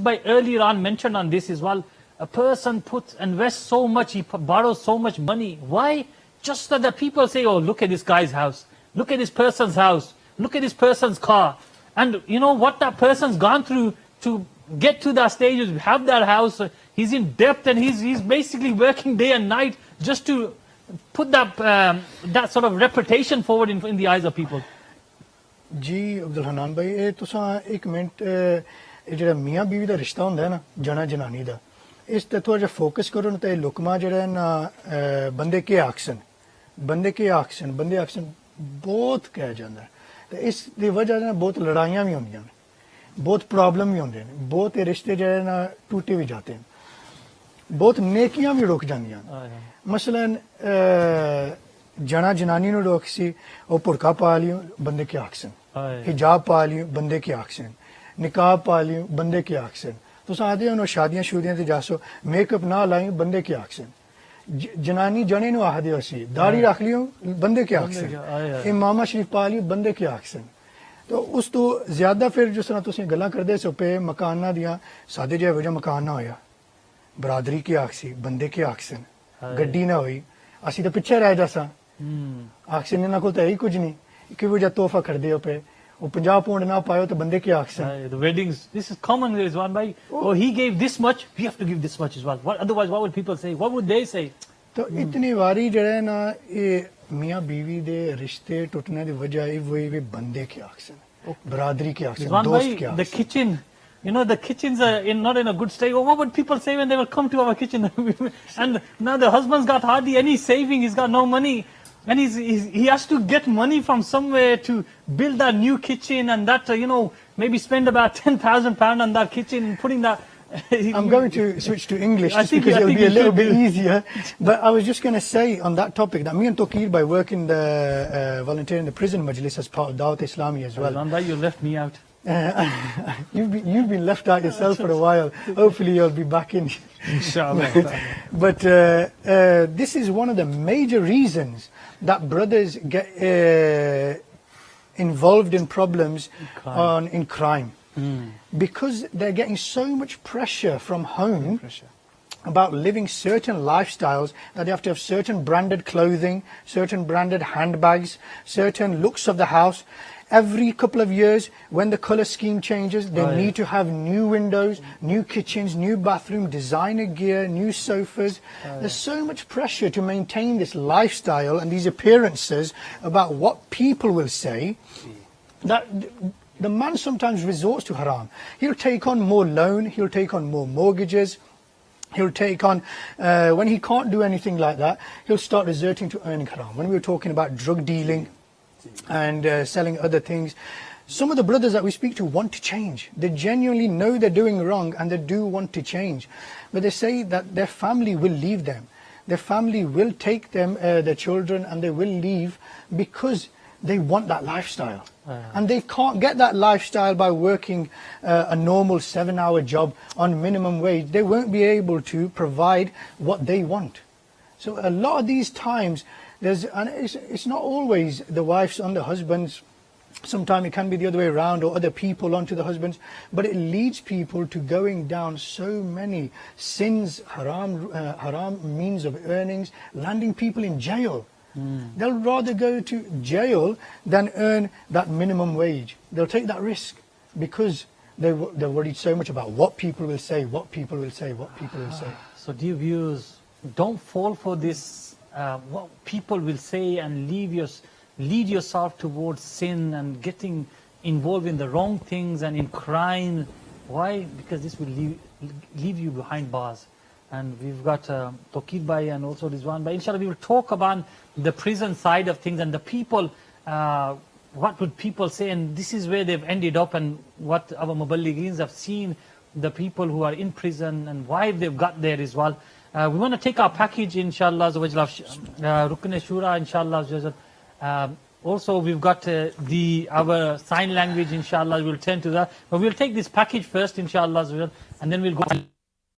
Bhai earlier on mentioned on this as well. A person invests so much, he borrows so much money. Why? Just so that people say, oh, look at this guy's house. Look at this person's house. Look at this person's car. And you know what that person's gone through to get to that stage, have that house. He's in debt and he's basically working day and night just to put that sort of reputation forward in the eyes of people. जी अब्दुल हनान भाई ये तुसा एक minute ये जेड़ा मियां बीवी दा रिश्ता हुंदा है ना जना जनानी दा इस ते थोड़ा फोकस करो ना ते लुकमा जेड़ा है ना बंदे के आक्सन बंदे आक्सन बहुत कहा जाता है तो इस दी वजह ना बहुत लड़ाइयां भी होंदियां ने बहुत प्रॉब्लम भी होंदे ने बहुत रिश्ते जेड़े ना टूटे भी जाते हैं बहुत नेकियां भी रुक जांदियां मसलन जना जनानी नु रोक सी ओ पुरका पा लियो बंदे के आक्सन हिजाब पा लियो बंदे के आक्सन निकाब पा लियो बंदे के आक्सन तुस आदे हो शादियां शुदियां ते जासो मेकअप ना लायो बंदे के आक्सन जनानी जने नु आखदे हो सी दाढ़ी रख लियो बंदे के आक्सन इमामा शरीफ पा लियो बंदे के आक्सन तो उस तो ज्यादा फिर जिस तरह तुसीं गल्लां करदे सो पे मकानां दियां सादे जिहा वजह मकान ना होया बरादरी के आक्सी बंदे के आक्सन गड्डी ना होई असी तो पिछे रह जासा आक्सन इन्हां कोल तां है ही कुछ नहीं कि वजह तोहफा खरीदे हो पे वो 50 पाउंड ना पायो तो बंदे के आक्सन the weddings, this is common, there is one by, oh he gave this much, we have to give this much as well. Otherwise what would people say, what would they say? तो इतनी वारी जड़ा ना ये मियां बीवी दे रिश्ते टूटने दी वजह ये वही बंदे के आक्सन बरादरी के आक्सन दोस्त के आक्सन the kitchen, you know, the kitchens are not in a good state. Well, what would people say when they will come to our kitchen? And now the husband's got hardly any saving, he's got no money. And he has to get money from somewhere to build that new kitchen and that, you know, maybe spend about £10,000 on that kitchen and putting that. I'm going to switch to English just because it'll be a little bit easier. But I was just going to say on that topic that me and Tokir, by working volunteering in the prison majlis as part of Dawat Islami as well. Rambai, you left me out. You've been left out yourself for a while. Hopefully you'll be back in. Inshallah. But this is one of the major reasons that brothers get involved in problems in crime. Because they're getting so much pressure from home about living certain lifestyles that they have to have certain branded clothing, certain branded handbags, certain looks of the house. Every couple of years, when the color scheme changes, they need to have new windows, new kitchens, new bathroom, designer gear, new sofas. There's so much pressure to maintain this lifestyle and these appearances about what people will say that the man sometimes resorts to haram. He'll take on more loan, he'll take on more mortgages, he'll take on, when he can't do anything like that, he'll start resorting to earning haram. When we were talking about drug dealing and selling other things, some of the brothers that we speak to want to change. They genuinely know they're doing wrong and they do want to change. But they say that their family will leave them. Their family will take them, their children, and they will leave because they want that lifestyle. And they can't get that lifestyle by working a normal 7-hour job on minimum wage. They won't be able to provide what they want. So a lot of these times, and it's not always the wives on the husbands. Sometimes it can be the other way around, or other people onto the husbands. But it leads people to going down so many sins, haram means of earnings, landing people in jail. They'll rather go to jail than earn that minimum wage. They'll take that risk because they're worried so much about what people will say, what people will say, what people will say. So dear viewers, don't fall for this, what people will say, and lead yourself towards sin and getting involved in the wrong things and in crime. Why? Because this will leave you behind bars. And we've got Tokir Bhai and also Rizwan Bhai. Inshallah, we will talk about the prison side of things and the people, what would people say, and this is where they've ended up, and what our Muballigheens have seen, the people who are in prison and why they've got there as well. We want to take our package, inshallah, Rukn Shura, inshallah. Also, we've got our sign language, inshallah, we'll turn to that. But we'll take this package first, inshallah, and then we'll go.